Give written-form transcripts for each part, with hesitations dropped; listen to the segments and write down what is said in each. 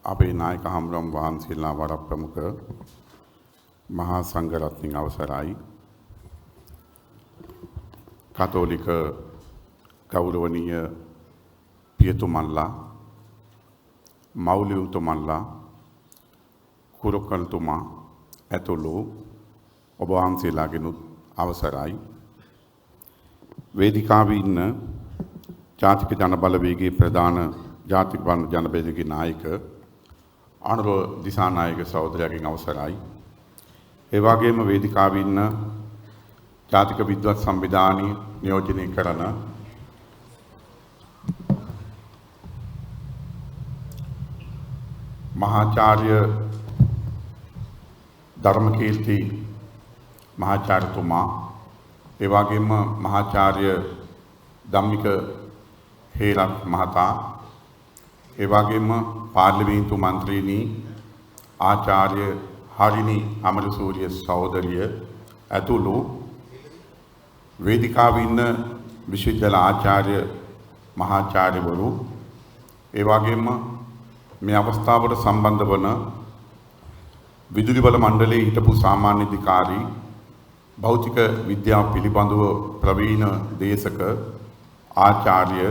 අපේ නායක හමුදුම් වහන්සේලා වර ප්‍රමුඛ මහා සංඝරත්නයේ අවසරයි කතෝලික ගෞරවනීය පියතුමන්ලා මෞලියුතුමන්ලා කුරුකල්තුමා ඇතුළු ඔබ වහන්සේලාගෙනුත් අවසරයි වේදිකාවේ ඉන්න ජාතික ජනබලවේගයේ ප්‍රධාන ජාතික ජනබලවේගයේ නායක අනුර දිසානායක සහෝදරයාගෙන් අවසරයි ඒ වගේම වේදිකාවේ ඉන්න ජාතික විද්වත් සංවිධානයේ නියෝජනය කරන මහාචාර්ය ධර්මකීර්ති මහාචාර්යතුමා ඒ වගේම මහාචාර්ය ධම්මික හේරත් මහතා ඒ වගේම පාර්ලිමේන්තු මන්ත්‍රීනි ආචාර්ය හරිනි අමරසූරිය සහෝදරිය ඇතුළු වේදිකාවේ ඉන්න විශ්වවිද්‍යාල ආචාර්ය මහාචාර්යවරු ඒ වගේම මේ අවස්ථාවට සම්බන්ධ වන විදුලි බල මණ්ඩලයේ හිටපු සාමාන්‍ය අධිකාරී භෞතික විද්‍යාව පිළිබඳව ප්‍රවීණ දේශක ආචාර්ය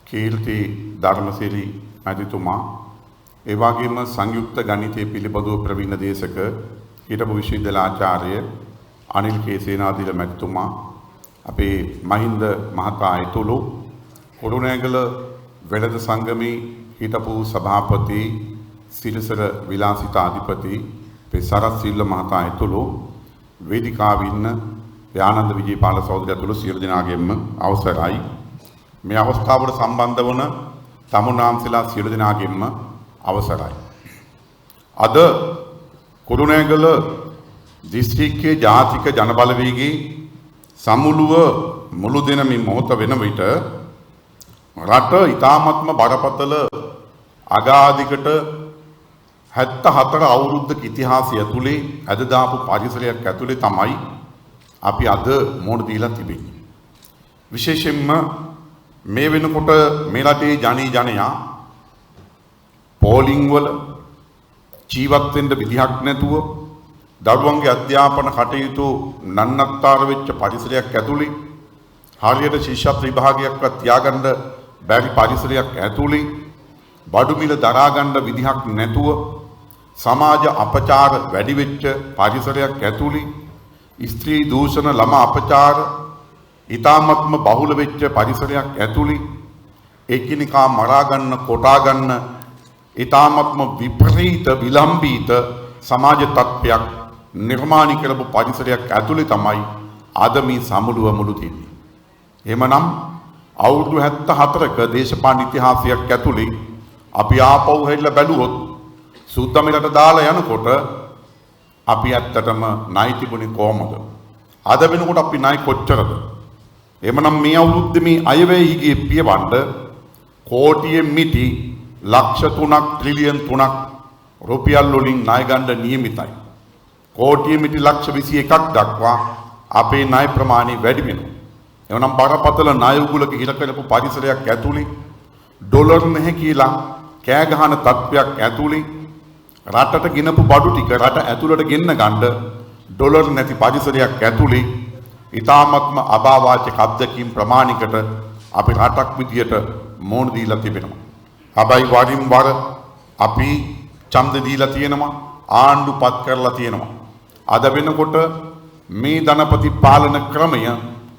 කීර්ති ධර්මසිරි මැතිතුමා ඒ වගේම සංයුක්ත ගණිතය පිළිබඳව ප්‍රවීණ දේශක හිටපු විශ්වවිද්‍යාල ආචාර්ය අනිල් කේසේනාධිල මැතිතුමා අපේ මහින්ද මහතා ඇතුළු කුරුණෑගල වෙළඳ සංගමේ හිටපු සභාපති සිරිසර විලාසිතා අධිපති සරත් සිල්ල මහතා ඇතුළු වේදිකාවේ ඉන්න ආනන්ද විජේපාල සහෝදරයා ඇතුළු සියලු දෙනාගෙන්ම අවසරයි මේ අවස්ථාවට සම්බන්ධ වන තමුන්නාන්සලා සියලු දෙනාගෙන්ම අවසරයි අද කුරුණෑගල දිස්ත්‍රික්කයේ ජාතික ජනබලවේගයේ සමුළුව මුළු දින මේ මොහොත වෙන විට රට ඉතාමත්ම බරපතල අගාධයකට 74 අවුරුද්දක ඉතිහාසය ඇතුලේ අද දාපු පරිසරයක් ඇතුලේ තමයි අපි අද මොහොත දීලා තිබෙන්නේ. විශේෂයෙන්ම මේ වෙනකොට මේ රටේ ජනයා පෝලිං වල ජීවත් වෙන්න විදිහක් නැතුව දරුවන්ගේ අධ්‍යාපන කටයුතු නන්නත්තර වෙච්ච පරිසරයක් ඇතුලේ හරියට ශිෂ්‍යත්ව විභාගයක්වත් තියාගන්න බැරි පරිසරයක් ඇතුලේ බඩු මිල දරා ගන්න විදිහක් නැතුව සමාජ අපචාර වැඩි වෙච්ච පරිසරයක් ඇතුලේ ස්ත්‍රී දූෂණ ළම අපචාර ඊ타ත්ම බහුල වෙච්ච පරිසරයක් ඇතුලේ එකිනෙකා මරා ගන්න කොටා ගන්න ඊ타ත්ම විපරීත විලම්භීත සමාජ තත්ත්වයක් නිර්මාණය කරපු පරිසරයක් ඇතුලේ තමයි අද මේ සමුළුව මුළු තින්නේ. එහෙමනම් අවුරුදු 74ක දේශපාලන ඉතිහාසයක් ඇතුලේ අපි ආපහු හැරිලා බැලුවොත් සුද්දමිලට දාලා යනකොට අපි ඇත්තටම ණය තිබුණේ කොහමද? අද වෙනකොට අපි ණය කොච්චරද? එහෙමනම් මේ අවුරුද්දේ මේ අයවැය හිගේ පියවන්න කෝටියෙන් මිටි ලක්ෂ 3ක් ට්‍රිලියන් 3ක් රුපියල් වලින් ණය ගන්න නියමිතයි. කෝටියෙන් මිටි ලක්ෂ 21ක් දක්වා අපේ ණය ප්‍රමාණය වැඩි වෙනවා. එවනම් බරපතල ණය උගුලක හිර කරපු පරිසරයක් ඇතුලේ ඩොලර් නැහැ කියලා කෑ ගහන තත්ත්වයක් ඇතුලේ රටට ගෙනපු බඩු ටික රට ඇතුළට ගෙන්න ගන්න ඩොලර් නැති පරිසරයක් ඇතුලේ ඊ타ත්ම අභාවාචක අධ්‍යක්ීම් ප්‍රමාණිකට අපි රටක් විදියට මොන දීලා තිබෙනවා. හැබැයි වරින් වර අපි ඡන්ද දීලා තියෙනවා ආණ්ඩුපත් කරලා තියෙනවා. අද වෙනකොට මේ ධනපති පාලන ක්‍රමය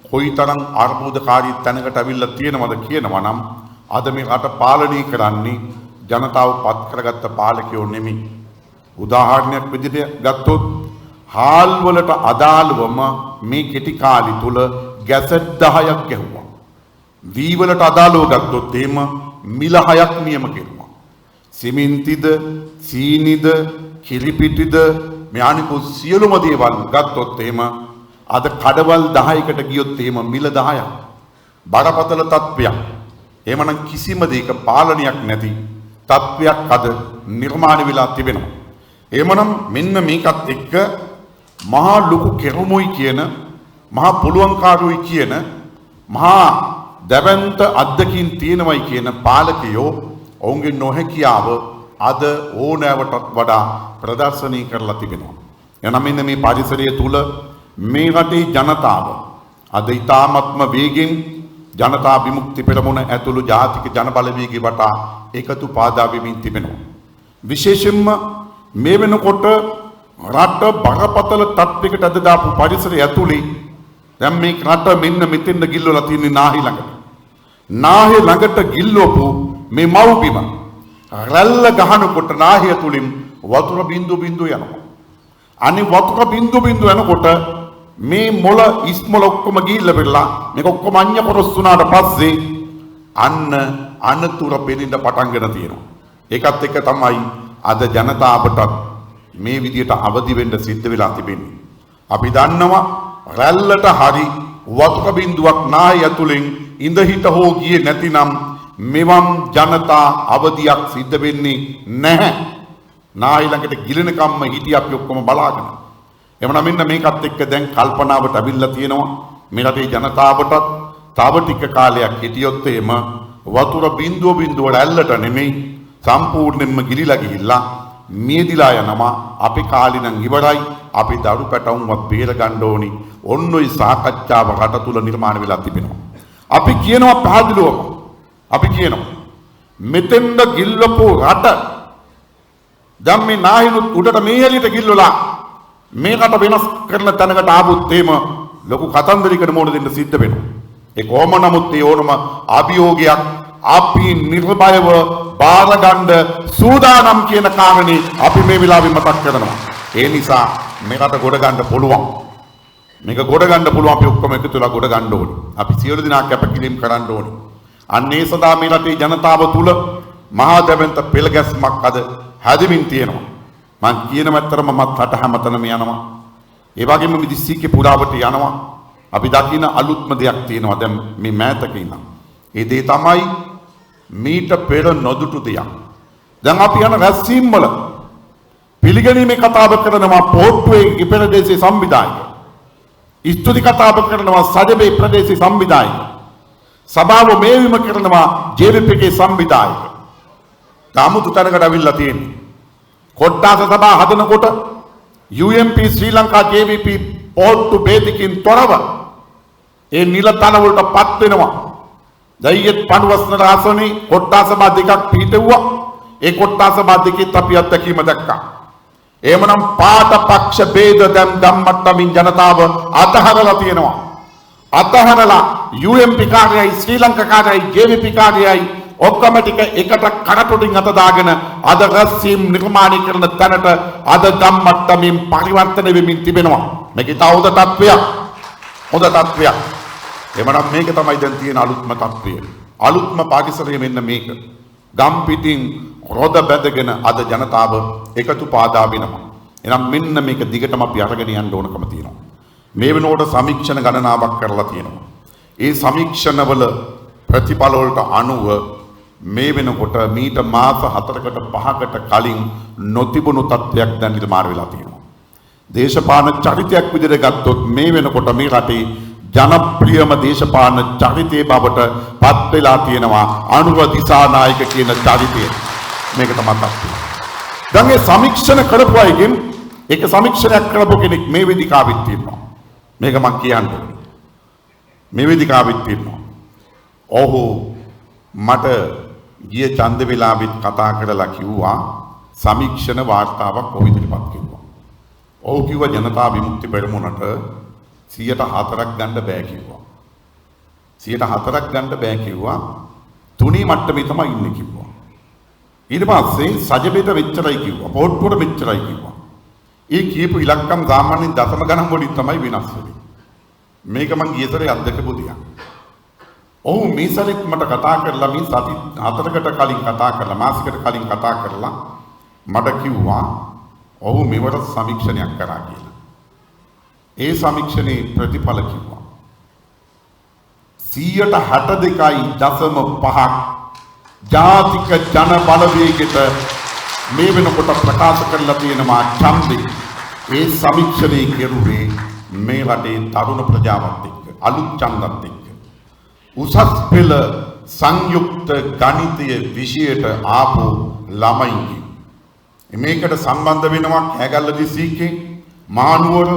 කොයිතරම් අර්බුදකාරී තැනකට අවිල්ලා තියෙනවද කියනවා නම් අද මේ රට පාලනය කරන්නේ ජනතාව පත් කරගත්ත පාලකයෝ නෙමෙයි. උදාහරණයක් විදිහට ගත්තොත් හාල් වලට අදාළවම මේ කෙටි කාලය තුල ගැසට් 10ක් ගැහුවා. වී වලට අදාළව ගත්තොත් එහෙම මිල 6ක් නියම කෙරුවා. සිමෙන්තිද, සීනිද, කිරිපිටිද මේ අනිකුත් සියලුම දේවල් ගත්තොත් එහෙම අද කඩවල් 10කට ගියොත් එහෙම මිල 10ක්. බරපතල තත්ත්වයක්. එහෙමනම් කිසිම දෙයක පාලනයක් නැති තත්ත්වයක් අද නිර්මාණය වෙලා තිබෙනවා. එහෙමනම් මෙන්න මේකත් එක්ක මහා ලොකු කෙරුමුයි කියන මහා පුළුවන්කාරුයි කියන මහා දැවැන්ත අද්දකින් තියෙනවයි කියන පාලකයෝ ඔවුන්ගේ නොහැකියාව අද ඕනෑවටත් වඩා ප්‍රදර්ශනය කරලා තිබෙනවා. එනම් මෙන්න මේ පරිසරය තුල මේ රටේ ජනතාව අද ඉතාමත්ම වේගෙන් ජනතා විමුක්ති පෙරමුණ ඇතුළු ජාතික ජනබලවේගය වටා එකතු පාදා වෙමින් තිබෙනවා. විශේෂයෙන්ම මේ වෙනකොට රට බරපතල තත්ත්වයකට අද දාපු පරිසරය ඇතුළේ දැන් මේ රට මෙන්න මෙතෙන්ද ගිල්ලවලා තියෙන නාහි ළඟට. නාහි ළඟට ගිල්ලවපු මේ මව්බිම රැල්ල ගහනකොට නාහිය තුලින් වතුර බින්දු බින්දු යනවා. අනේ වතුර බින්දු බින්දු යනකොට මේ මොළ ඉස්මොළ ඔක්කොම ගිහිල්ලා වෙලා මේක ඔක්කොම අඤ්ඤ පොරොස් වුණාට පස්සේ අන්න අනතුර පෙනෙන්න පටන්ගෙන තියෙනවා. ඒකත් එක්ක තමයි අද ජනතාවට මේ විදියට අවදි වෙන්න සිද්ධ වෙලා තිබෙන්නේ. අපි දන්නවා රැල්ලට හරි වතුර බින්දුවක් නාය ඇතුලෙන් ඉඳ හිට හෝ ගියේ නැතිනම් මෙවන් ජනතා අවදියක් සිද්ධ වෙන්නේ නැහැ. නාය ළඟට ගිලෙනකම්ම හිටිය අපි ඔක්කොම බලාගෙන. එමනම් මෙන්න මේකත් එක්ක දැන් කල්පනාවට අවිල්ලා තියෙනවා මේ රටේ ජනතාවටත් තව ටික කාලයක් හිටියොත් එහෙම වතුර බින්දුව රැල්ලට නෙමෙයි සම්පූර්ණයෙන්ම ගිලිලා ගිහිල්ලා මියදිලා යනවා. අපි කාලේ නම් ඉවරයි. අපි දරු පැටවුන්වත් බේර ගන්න ඕනි. ඔන්න ඔය සාකච්ඡාව රට තුල නිර්මාණය වෙලා තිබෙනවා. අපි කියනවා පහදලුවම. අපි කියනවා මෙතෙන්ද ගිල්ලපු රට දැන් මේ නාහිනුත් උඩට මේ එළියට ගිල්ලලා මේකට වෙනස් කරන තැනකට ආවොත් එහෙම ලොකු කතන්දරයකට මොන දෙන්න සිද්ධ වෙනවා. ඒ කොහොම නමුත් ඒ ඕනම අභියෝගයක් අපි නිර්භයව බාර ගන්න සූදානම් කියන කාරණේ අපි මේ වෙලාවේ මතක් කරනවා. ඒ නිසා මේකට ගොඩ ගන්න පුළුවන්. මේක ගොඩ ගන්න පුළුවන් අපි ඔක්කොම එකතු වෙලා ගොඩ ගන්න ඕනේ. අපි සියලු දෙනා කැපකිරීම කරන්න ඕනේ. අන්න ඒ සදා මේ රටේ ජනතාව තුල මහා දැවැන්ත පෙළ ගැස්මක් අද හැදෙමින් තියෙනවා. මං කියන මතරම මත් රට හැමතැනම යනවා. ඒ වගේම මිදිස්සිකේ පුරාවට යනවා. අපි දකින අලුත්ම දෙයක් තියෙනවා දැන් මේ මෑතක ඉඳන්. ඒ දේ තමයි මීට පෙර නොදුටු දෙයක්. දැන් අපි යන රැස්වීම් වල පිළිගැනීමේ කතාව කරනවා පොට්ටුවේ ප්‍රදේශීය සංවිධායක. ස්තුති කතාව කරනවා සජබේ ප්‍රදේශීය සංවිධායක. සභාව මේවීම කරනවා ජේවිපිගේ සංවිධායක. තාමුතු තැනකට අවිල්ලා තියෙන්නේ. කොට්ටාස සභා හදනකොට UMP ශ්‍රී ලංකා JVP පොට්ටු වේදිකින් තොරව ඒ නිලතන වලට පත් වෙනවා. දෛයත් පණුවස්න රාසනේ කොට්ටාස සභා දෙකක් පිටවුවා. ඒ කොට්ටාස සභා දෙකෙත් අපි අත්දැකීම දැක්කා. එහෙමනම් පාට පක්ෂ ભેද දැන් ධම්මට්ටමින් ජනතාව අතහරලා තියෙනවා. අතහරලා UMP කාර්යයි ශ්‍රී ලංකා කාර්යයි JVP කාර්යයි ඔක්කොම ටික එකට කරටුටින් අත දාගෙන අද රැස්වීම් නිර්මාණය කරන තැනට අද ධම්මට්ටමින් පරිවර්තන වෙමින් තිබෙනවා. මේක ඉතා හොඳ තත්ත්වයක්. හොඳ තත්ත්වයක්. එමනම් මේක තමයි දැන් තියෙන අලුත්ම තත්ත්වය. අලුත්ම පාකිස්තානයේ මෙන්න මේක. ගම් පිටින් රොද බැඳගෙන අද ජනතාව එකතු පාදා වෙනවා. එහෙනම් මෙන්න මේක දිගටම අපි අරගෙන යන්න ඕනකම තියෙනවා. මේ වෙනකොට සමීක්ෂණ ගණනාවක් කරලා තියෙනවා. ඒ සමීක්ෂණවල ප්‍රතිඵල වලට අනුව මේ වෙනකොට මීට මාස 4කට 5කට කලින් නොතිබුණු තත්ත්වයක් දැන් නිර්මාණය වෙලා තියෙනවා. දේශපාලන චරිතයක් විදිහට ගත්තොත් මේ වෙනකොට මේ රටේ ජනප්‍රියම දේශපාලන චරිතයේ බවට පත් වෙලා තියෙනවා අනුර දිසානායක කියන චරිතය. මේක තමයි තත්ත්වය. දැන් මේ සමීක්ෂණ කරපු අයගෙන් ඒක සමීක්ෂණයක් කරපු කෙනෙක් මේ වේදිකාවෙත් තියෙනවා. මේක මම කියන්නේ. මේ වේදිකාවෙත් තියෙනවා. ඔහු මට ගිය ඡන්ද වේලාවෙත් කතා කරලා කිව්වා සමීක්ෂණ වාර්තාවක් ඔහු ඉදිරිපත් කිව්වා. ඔහු කිව්වා ජනතා විමුක්ති පෙරමුණට 104ක් ගන්න බෑ කිව්වා. 104ක් ගන්න බෑ කිව්වා. තුනී මට්ටමේ තමයි ඉන්නේ කිව්වා. ඊට පස්සේ සජබේට මෙච්චරයි කිව්වා. පොට්ටුවට මෙච්චරයි කිව්වා. ඒ කියපු ඉලක්කම් සාමාන්‍යයෙන් දශම ගණන් වලින් තමයි වෙනස් වෙන්නේ. මේක මං ගියතරේ අත්දකපු දෙයක්. ඔහු මේ සැරේත් මට කතා කරලා මේ සති 4කට කලින් කතා කරලා මාසයකට කලින් කතා කරලා මට කිව්වා ඔහු මෙවර සමීක්ෂණයක් කරා කියලා. ඒ සමීක්ෂණේ ප්‍රතිඵල කිව්වා 62.5ක් ජාතික ජන බලවේගයට මේ වෙනකොට ප්‍රකාශ කරලා තියෙනවා ඡන්දේ. ඒ සමීක්ෂණේ කෙරුවේ මේ රටේ තරුණ ප්‍රජාවත් එක්ක අලුත් ඡන්දත් එක්ක උසස් පෙළ සංයුක්ත ගණිතය විෂයට ආපු ළමයින්ගේ මේකට සම්බන්ධ වෙනවා කෑගල්ල දිස්ත්‍රික්කේ මානුවර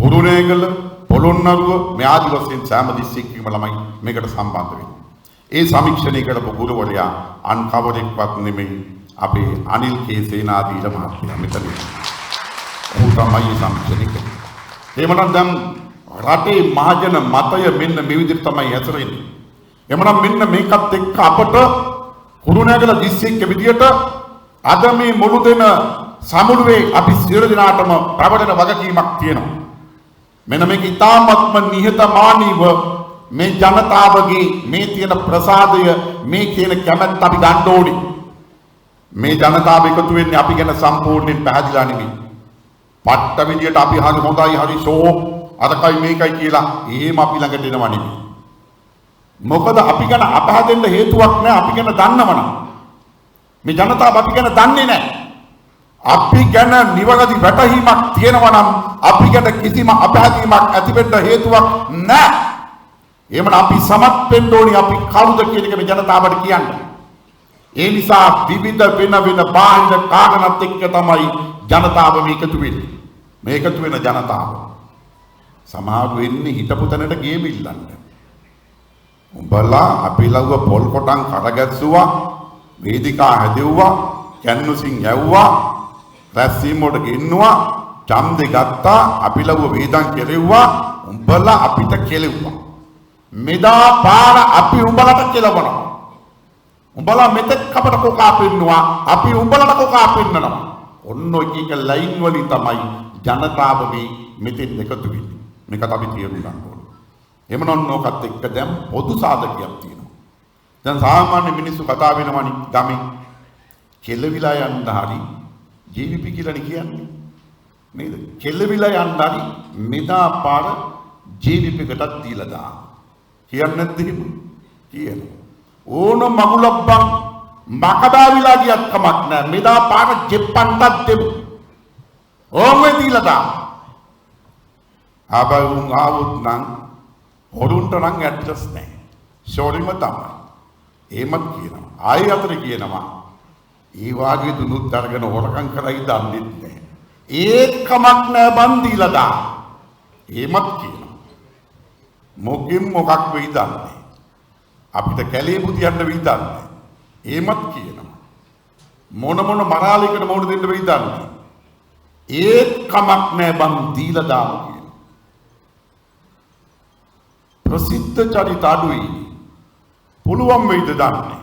කුරුණෑගල පොළොන්නරුව මේ ආදි වශයෙන් සෑම දිස්ත්‍රික්කයකම ළමයි මේකට සම්බන්ධ වෙනවා. ඒ සමීක්ෂණය කරපු ගුරුවරයා අන් කවරෙක්වත් නෙමෙයි අපේ අනිල් කේ සේනාධීර මහත්තයා මෙතන. ඔහු තමයි සමීක්ෂණය කළේ. එහෙමනම් දැන් රටේ මහජන මතය මෙන්න මේ විදිහට තමයි හැතරෙන්නේ. එහෙමනම් මෙන්න මේකත් එක්ක අපට කුරුණෑගල දිස්ත්‍රික්ක විදියට අද මේ මුළු දෙන සමුළුවේ අපි සියලු දෙනාටම ප්‍රබලන වගකීමක් තියෙනවා. මෙන්න මේක ඉතාමත්ම නිහතමානීව මේ ජනතාවගේ මේ තියෙන ප්‍රසාදය මේ කියන කැමැත්ත අපි ගන්න ඕනේ. මේ ජනතාව එකතු වෙන්නේ අපි ගැන සම්පූර්ණයෙන් පැහැදිලා නෙමෙයි. පට්ට විදියට අපි හරි හොඳයි හරි ෂෝ අරකයි මේකයි කියලා එහෙම අපි ළඟට එනවා නෙමෙයි. මොකද අපි ගැන අපහදෙන්න හේතුවක් නැහැ. අපි ගැන දන්නවනම් මේ ජනතාව අපි ගැන දන්නේ නැහැ. අපි ගැන නිවැරදි වැටහීමක් තියෙනවා නම් අපි ගැන කිසිම අපහදීමක් ඇති වෙන්න හේතුවක් නැහැ. එහෙමනම් අපි සමත් වෙන්න ඕනි අපි කවුද කියන එක මේ ජනතාවට කියන්න. ඒ නිසා විවිධ වෙන බාහිර කාරණාත් එක්ක තමයි ජනතාව මේකතු වෙන්නේ. මේකතු වෙන ජනතාව සමහර වෙන්නේ හිටපු තැනට ගියේ බිල්ලන්න. උඹලා අපි ලව්ව පොල් කොටන් කරගැස්සුවා, වේදිකා හැදෙව්වා, කැන්වසින් යවුවා, රැස්වීම වලට ගෙන්නුවා, ඡන්දේ ගත්තා, අපි ලව්ව වේදන් කෙරෙව්වා, උඹලා අපිට කෙලෙව්වා. මෙදා පාර අපි උඹලට කෙලවනවා. උඹලා මෙතෙක් අපට කොකා පෙන්නුවා, අපි උඹලට කොකා පෙන්නනවා. ඔන්න ඔය කීක ලයින් වලින් තමයි ජනතාව මේ මෙතෙන් එකතු වෙන්නේ. මේකට අපි තේරුම් ගන්න ඕනේ. එමනම් නෝකත් එක්ක දැන් පොදු සාධකයක් තියෙනවා. දැන් සාමාන්‍ය මිනිස්සු කතා වෙනවනි ගමේ කෙලවිලා යන්න හරි ජීවිපි කියලානේ කියන්නේ. නේද? කෙලවිලා යන්න හරි මෙදා පාර ජීවිපිකටත් දීලා දාන්න. කියන්නේ නැද්ද එහෙම? කියනවා. ඕන මගුලබ්බන් මකදාවිලා ගියත් කමක් නැහැ. මෙදා පාර ජෙප්පන්ටත් දෙමු. ඕමෙ දීලා දාන්න. ආබවුන් ආවුත් නම් හොරුන්ට නම් ඇඩ්‍රස් නැහැ. ෂෝරිම තමයි. එහෙමත් කියනවා. ආයෙ අතර කියනවා. ඒ වාගේ දුනුත් අරගෙන හොරකම් කරයි දන්නෙත් නැහැ. ඒත් කමක් නැහැ බන් දීලා දාන්න. එහෙමත් කියනවා. මොකෙන් මොකක් වෙයි දන්නේ. අපිට කැලේ බුදියන්න වෙයි දන්නේ. එහෙමත් කියනවා. මොන මරාලයකට මොන දෙන්න වෙයි දන්නේ. ඒත් කමක් නැහැ බන් දීලා දාන්න. ප්‍රසිද්ධ චරිත අඩුයි. පුළුවන් වෙයිද දන්නේ.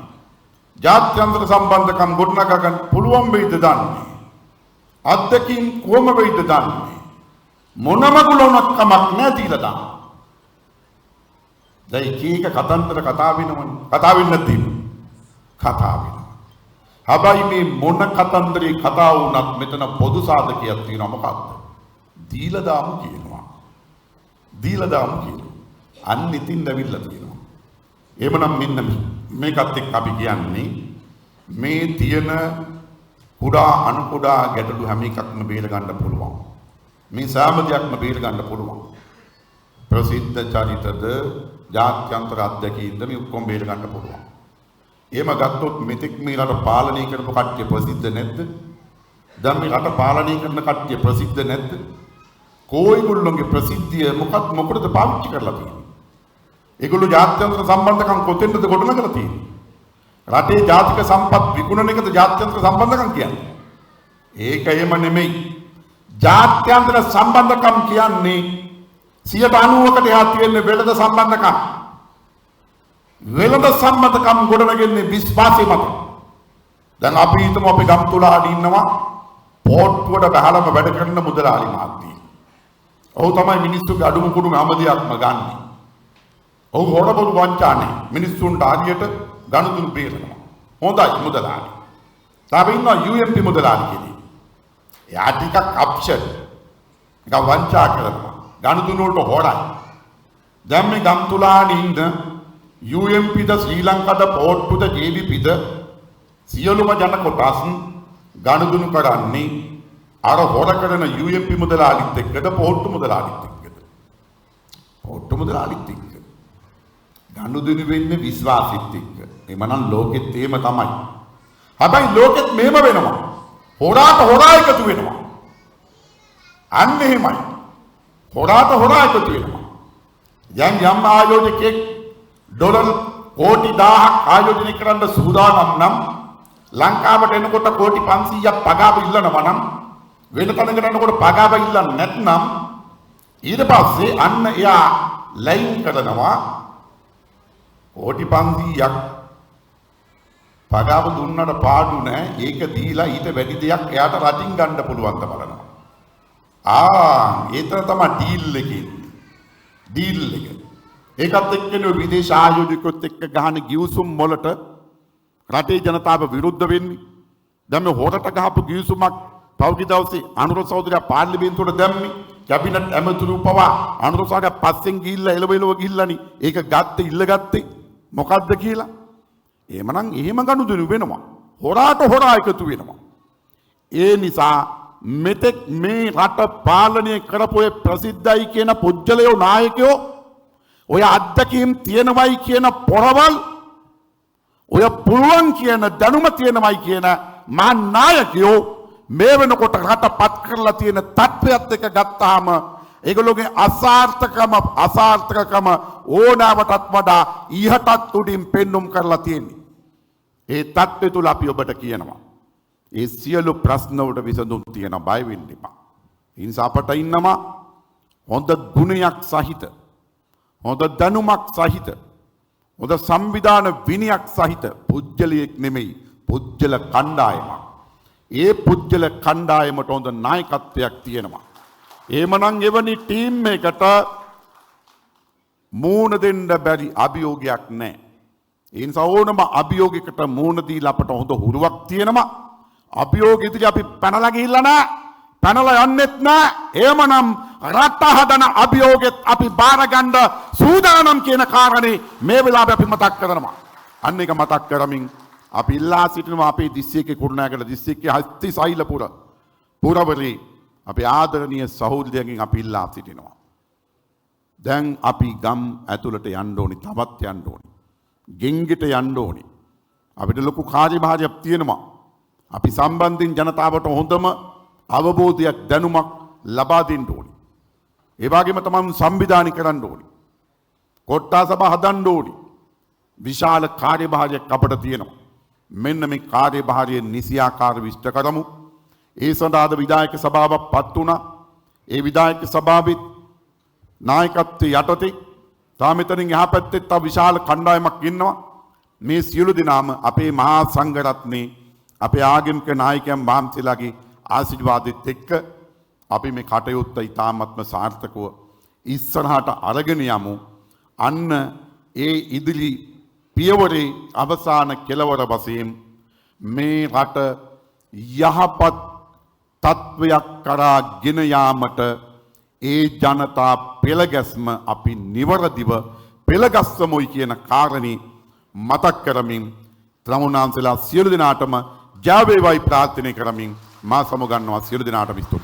ජාත්‍යන්තර සම්බන්ධකම් ගොඩනගා ගන්න පුළුවන් වෙයිද දන්නේ. අත්දැකීම් කොහොම වෙයිද දන්නේ. මොනම ගුණයක් කමක් නැහැ දීලා දාන්න. දැන් කීක කතන්දර කතා වෙනවනේ. කතා වෙන්නේ නැති. කතා වෙනවා. හැබැයි මේ මොන කතන්දරේ කතා වුණත් මෙතන පොදු සාධකයක් තියෙනවා. මොකක්ද? දීලා දාමු කියනවා. දීලා දාමු කියනවා. අන්න ඉතින් ලැබිලා තියෙනවා. එහෙමනම් මෙන්න මේකත් එක්ක අපි කියන්නේ මේ තියෙන කුඩා අණු කුඩා ගැටලු හැම එකක්ම බේර ගන්න පුළුවන්. මේ සෑම දෙයක්ම බේර ගන්න පුළුවන්. ප්‍රසිද්ධ චරිතද ජාත්‍යන්තර අධ්‍යක්ෂකද මේ ඔක්කොම බේර ගන්න පුළුවන්. එහෙම ගත්තොත් මෙතෙක් මේ රට පාලනය කරපු කට්ටිය ප්‍රසිද්ධ නැද්ද? දැන් මේ රට පාලනය කරන කට්ටිය ප්‍රසිද්ධ නැද්ද? කොයිගොල්ලෝගේ ප්‍රසිද්ධිය මොකටද පාවිච්චි කරලා තියෙන්නේ? ඒගොල්ලෝ ජාත්‍යන්තර සම්බන්ධකම් කොතෙන්ද ගොඩනගලා තියෙන්නේ? රටේ ජාතික සම්පත් විකුණන එකද ජාත්‍යන්තර සම්බන්ධකම් කියන්නේ? ඒක එහෙම නෙමෙයි. ජාත්‍යන්තර සම්බන්ධකම් කියන්නේ 90%කට එහා තියෙන වෙළඳ සම්බන්ධකම්. වෙළඳ සම්බන්ධකම් ගොඩනගන්නේ විශ්වාසය මත. දැන් අපි හිතමු අපි ගම්තුලාට ඉන්නවා පොට්ටුවට බහලම වැඩ කරන මුදලාලි මහත්තයෙක්. ඔහු තමයි මිනිස්සුගේ අඩුම කුඩුම හැම දෙයක්ම ගන්නේ. ඔහු හොරබොරු වංචානේ මිනිස්සුන්ට හරියට ගනුදෙනු බේරනවා. හොඳයි මුදලාලි. තාම ඉන්නවා UMP මුදලාලි කෙනෙක්. එයා ටිකක් අප්ෂන්. එක වංචා කරනවා. ගනුදෙනු වලට හොරයි. දැන් මේ ගම්තුලානේ ඉන්න UMPද ශ්‍රී ලංකාද පොට්ටුද JVPද සියලුම ජන කොටස් ගනුදෙනු කරන්නේ අර හොර කරන UMP මුදලාලිත් එක්කද පොට්ටු මුදලාලිත් එක්කද? පොට්ටු මුදලාලිත් එක්ක. ගනුදෙනු වෙන්නේ විශ්වාසෙත් එක්ක. එමනම් ලෝකෙත් එහෙම තමයි. හැබැයි ලෝකෙත් මෙහෙම වෙනවා. හොරාට හොරා එකතු වෙනවා. අන්න එහෙමයි. හොරාට හොරා එකතු වෙනවා. දැන් යම් ආයෝජකෙක් ඩොලර් කෝටි 1000ක් ආයෝජනය කරන්න සූදානම් නම් ලංකාවට එනකොට කෝටි 500ක් පගාව ඉල්ලනවා නම් වෙන තැනකට යනකොට පගාව ඉල්ලන්නේ නැත්නම් ඊට පස්සේ අන්න එයා ලයින් කරනවා කෝටි 500ක් පගාව දුන්නට පාඩු නැහැ. ඒක දීලා ඊට වැඩි දෙයක් එයාට රටින් ගන්න පුළුවන් ද බලනවා. ඒතර තමයි ඩීල් එකේ. ඩීල් එක. ඒකත් එක්කනේ විදේශ ආයෝජකයොත් එක්ක ගහන ගිවිසුම් වලට රටේ ජනතාව විරුද්ධ වෙන්නේ. දැන් මේ හොරට ගහපු ගිවිසුමක් පෞද්ගලික දවසේ අනුර සහෝදරයා පාර්ලිමේන්තුවට දැම්මේ. කැබිනට් ඇමතුරු පවා අනුර සහෝදරයා පස්සෙන් ගිහිල්ලා එළවෙලව ගිහිල්ලානේ. ඒක ගත්තේ ඉල්ලගත්තේ මොකද්ද කියලා. එහෙමනම් එහෙම ගනුදෙනු වෙනවා. හොරාට හොරා එකතු වෙනවා. ඒ නිසා මෙතෙක් මේ රට පාලනය කරපු ඒ ප්‍රසිද්ධයි කියන පුජ්‍යලයෝ නායකයෝ ඔය අත්දැකීම් තියෙනවයි කියන පොරවල් ඔය පුළුවන් කියන දැනුම තියෙනවයි කියන මා නායකයෝ මේ වෙනකොට රට පත් කරලා තියෙන තත්ත්වයක් එක ගත්තාම ඒගොල්ලෝගේ අසාර්ථකකම ඕනෑමටත් වඩා ඉහටත් උඩින් පෙන්눔 කරලා තියෙන්නේ. ඒ තත්ත්වය තුල අපි ඔබට කියනවා. ඒ සියලු ප්‍රශ්න වලට විසඳුම් තියෙන බය වෙන්න එපා. ඒ නිසා අපට ඉන්නවා හොඳ ගුණයක් සහිත, හොඳ දැනුමක් සහිත, හොඳ සංවිධාන විනයක් සහිත පුජ්‍යලයක් නෙමෙයි පුජ්‍යල කණ්ඩායමක්. ඒ පුජ්‍යල කණ්ඩායමට හොඳ නායකත්වයක් තියෙනවා. එහෙමනම් එවැනි ටීම් එකකට මූණ දෙන්න බැරි අභියෝගයක් නැහැ. ඒ නිසා ඕනම අභියෝගයකට මූණ දීලා අපට හොඳ හුරුවක් තියෙනවා. අභියෝග ඉදිරි අපි පැනලා ගිහිල්ලා නැහැ. පැනලා යන්නෙත් නැහැ. එහෙමනම් රට හදන අභියෝගෙත් අපි බාර ගන්න සූදානම් කියන කාරණේ මේ වෙලාවේ අපි මතක් කරනවා. අන්න ඒක මතක් කරමින් අපි ඉල්ලා සිටිනවා අපේ දිස්ත්‍රික්කේ කුරුණෑගල දිස්ත්‍රික්කයේ හස්ති සෛලපුර පුරවරේ අපේ ආදරණීය සහෝදරයන්ගෙන් අපි ඉල්ලා සිටිනවා. දැන් අපි ගම් ඇතුළට යන්න ඕනි, තවත් යන්න ඕනි. ගෙන්ගෙට යන්න ඕනි. අපිට ලොකු කාර්යභාරයක් තියෙනවා. අපි සම්බන්ධින් ජනතාවට හොඳම අවබෝධයක් දැනුමක් ලබා දෙන්න ඕනි. ඒ වගේම තමයි සංවිධානය කරන්න ඕනි. කොට්ටා සභා හදන්න ඕනි. විශාල කාර්යභාරයක් අපට තියෙනවා. මෙන්න මේ කාර්යභාරය නිසියාකාරව විශ්ත කරමු. ඒ සඳහා විධායක සභාවක් පත් වුණා. ඒ විධායක සභාවෙත් නායකත්වයේ යටතේ තා මෙතනින් එහා පැත්තේ තව විශාල කණ්ඩායමක් ඉන්නවා. මේ සියලු දෙනාම අපේ මහා සංඝරත්නයේ අපේ ආගමික නායකයන් වහන්සේලාගේ ආශිර්වාදෙත් එක්ක අපි මේ කටයුත්ත ඉතාමත්ම සාර්ථකව ඉස්සරහට අරගෙන යමු. අන්න ඒ ඉදිරි පියවරේ අවසාන කෙළවර වශයෙන් මේ රට යහපත් තත්වයක් කරා ගෙන යාමට ඒ ජනතා පෙළගැස්ම අපි නිවරදිව පෙළගස්සමුයි කියන කාරණේ මතක් කරමින් ත්‍රමුණාන්සලා සියලු දෙනාටම ජය වේවායි ප්‍රාර්ථනා කරමින් මා සමුගන්නවා සියලු දෙනාටම ස්තුතියි.